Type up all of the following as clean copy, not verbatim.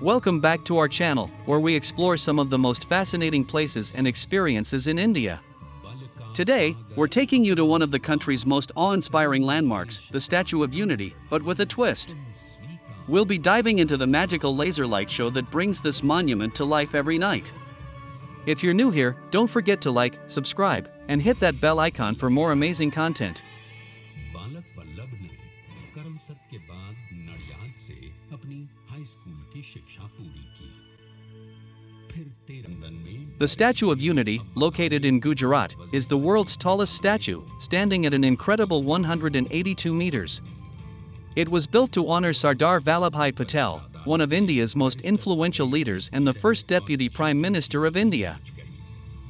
Welcome back to our channel, where we explore some of the most fascinating places and experiences in India. Today, we're taking you to one of the country's most awe-inspiring landmarks, the Statue of Unity, but with a twist. We'll be diving into the magical laser light show that brings this monument to life every night. If you're new here, don't forget to like, subscribe, and hit that bell icon for more amazing content. बालक वल्लभ ने करमसद के बाद नडियाद से अपनी high school की शिक्षा पूरी की। फिर तेरंदन में The Statue of Unity, located in Gujarat, is the world's tallest statue, standing at an incredible 182 meters. It was built to honor Sardar Vallabhbhai Patel, one of India's most influential leaders and the first Deputy Prime Minister of India.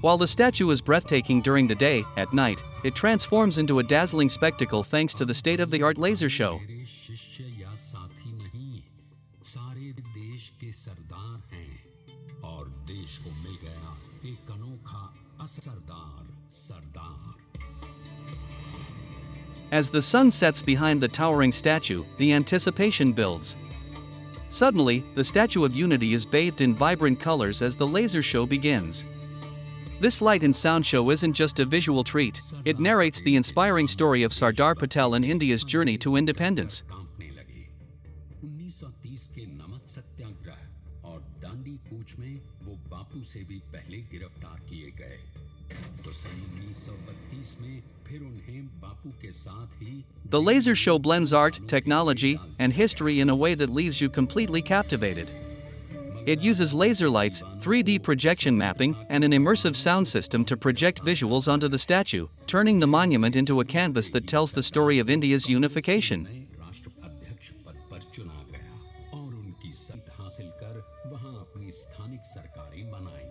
While the statue is breathtaking during the day, at night, it transforms into a dazzling spectacle thanks to the state-of-the-art laser show. मेरे शिष्य या साथी नहीं, सारे देश के सरदार हैं और देश को मिल गया एक अनोखा असरदार सरदार। As the sun sets behind the towering statue, the anticipation builds. Suddenly, the Statue of Unity is bathed in vibrant colors as the laser show begins. This light and sound show isn't just a visual treat, it narrates the inspiring story of Sardar Patel and India's journey to independence. कांपने लगे। 1930 के नमक सत्याग्रह और दांडी कूच में वो बापू से भी पहले गिरफ्तार किए गए। तो सन 1932 में फिर उन्हें बापू के साथ ही The laser show blends art, technology, and history in a way that leaves you completely captivated. It uses laser lights, 3D projection mapping, and an immersive sound system to project visuals onto the statue, turning the monument into a canvas that tells the story of India's unification. राष्ट्राध्यक्ष पद पर चुना गया और उनकी seat हासिल कर वहां अपनी स्थानिक सरकारें बनाई।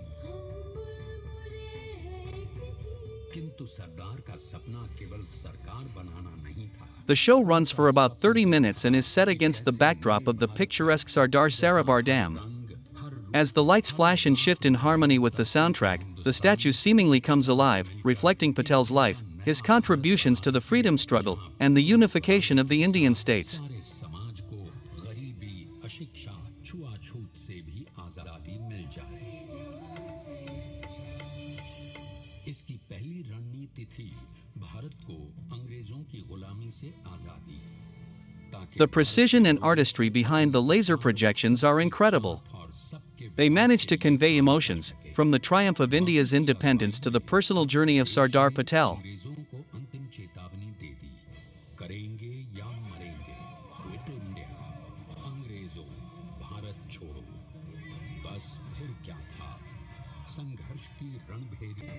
किंतु सरदार का सपना केवल सरकार बनाना नहीं था। The show runs for about 30 minutes and is set against the backdrop of the picturesque Sardar Sarovar Dam. As the lights flash and shift in harmony with the soundtrack, the statue seemingly comes alive, reflecting Patel's life, his contributions to the freedom struggle, and the unification of the Indian states. सारे समाज को गरीबी, अशिक्षा, छुआछूत से भी आजादी मिल जाए। इसकी पहली रणनीति थी भारत को अंग्रेजों की गुलामी से आजादी। The precision and artistry behind the laser projections are incredible. They manage to convey emotions, from the triumph of India's independence to the personal journey of Sardar Patel. अंग्रेजों को अंतिम चेतावनी दे दी, करेंगे या मरेंगे, क्विट इंडिया, अंग्रेजों, भारत छोड़ो। बस फिर क्या था, संघर्ष की रणभेरी।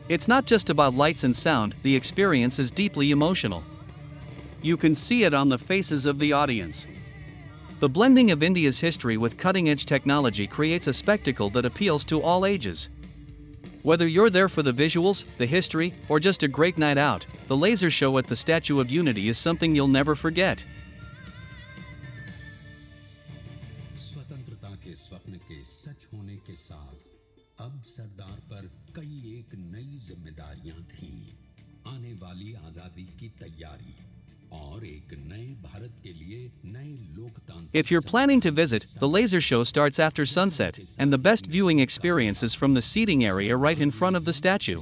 It's not just about lights and sound, the experience is deeply emotional. You can see it on the faces of the audience. The blending of India's history with cutting-edge technology creates a spectacle that appeals to all ages. Whether you're there for the visuals, the history, or just a great night out, the laser show at the Statue of Unity is something you'll never forget. स्वतंत्रता के स्वप्न के सच होने के साथ अब सरदार पर कई एक नई जिम्मेदारियां थीं। आने वाली आजादी की तैयारी और एक नए भारत के लिए नए लोकतांत्रिक। If you're planning to visit, the laser show starts after sunset, and the best viewing experience is from the seating area right in front of the statue.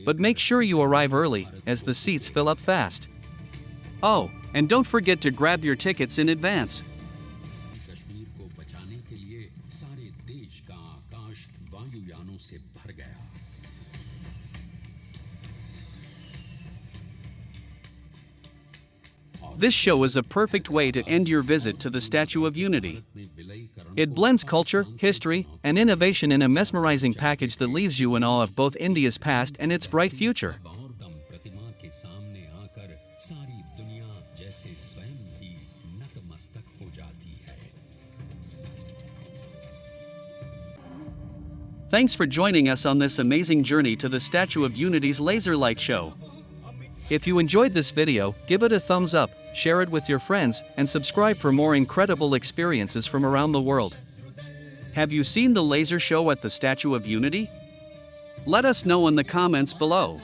But make sure you arrive early, as the seats fill up fast. Oh, and don't forget to grab your tickets in advance. Kashmir को बचाने के लिए सारे देश का आकाश वायुयानों से भर गया। This show is a perfect way to end your visit to the Statue of Unity. It blends culture, history, and innovation in a mesmerizing package that leaves you in awe of both India's past and its bright future. और दम प्रतिमा के सामने आकर सारी दुनिया जैसे स्वयं ही नतमस्तक हो जाती है। Thanks for joining us on this amazing journey to the Statue of Unity's laser light show. If you enjoyed this video, give it a thumbs up, share it with your friends, and subscribe for more incredible experiences from around the world. Have you seen the laser show at the Statue of Unity? Let us know in the comments below.